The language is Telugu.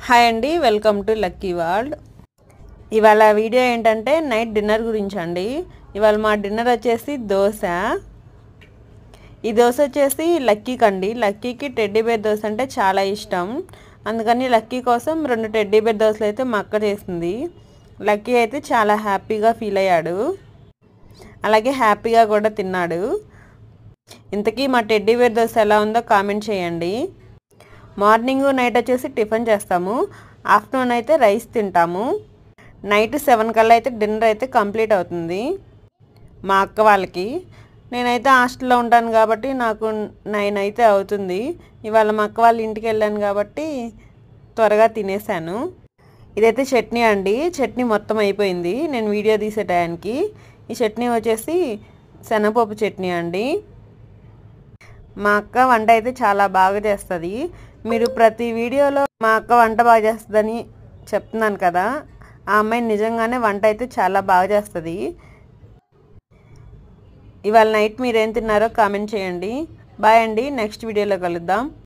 హాయ్ అండి, వెల్కమ్ టు లక్కీ వరల్డ్. ఇవాళ వీడియో ఏంటంటే నైట్ డిన్నర్ గురించి అండి. ఇవాళ మా డిన్నర్ వచ్చేసి దోశ. ఈ దోశ వచ్చేసి లక్కీకి అండి. లక్కీకి టెడ్డీ బేర్ దోశ అంటే చాలా ఇష్టం. అందుకని లక్కీ కోసం 2 టెడ్డీ బేర్ దోశలు అయితే మా అక్క చేసింది. లక్కీ అయితే చాలా హ్యాపీగా ఫీల్ అయ్యాడు, అలాగే హ్యాపీగా కూడా తిన్నాడు. ఇంతకీ మా టెడ్డీ బేర్ దోశ ఎలా ఉందో కామెంట్ చేయండి. మార్నింగ్ నైట్ వచ్చేసి టిఫిన్ చేస్తాము, ఆఫ్టర్నూన్ అయితే రైస్ తింటాము. నైట్ 7 కల్లా అయితే డిన్నర్ అయితే కంప్లీట్ అవుతుంది మా అక్క వాళ్ళకి. నేనైతే హాస్టల్లో ఉంటాను కాబట్టి నాకు 9 అయితే అవుతుంది. ఇవాళ మా అక్క వాళ్ళ ఇంటికి వెళ్ళాను కాబట్టి త్వరగా తినేసాను. ఇదైతే చట్నీ అండి. చట్నీ మొత్తం అయిపోయింది నేను వీడియో తీసే టయానికి. ఈ చట్నీ వచ్చేసి శనగపప్పు చట్నీ అండి. మా అక్క వంట అయితే చాలా బాగా చేస్తుంది. మీరు ప్రతి వీడియోలో మా అక్క వంట బాగా చేస్తుందని చెప్తున్నాను కదా, ఆ అమ్మాయి నిజంగానే వంట అయితే చాలా బాగా చేస్తుంది. ఇవాళ నైట్ మీరేం తిన్నారో కామెంట్ చేయండి. బాయ్ అండి, నెక్స్ట్ వీడియోలో కలుద్దాం.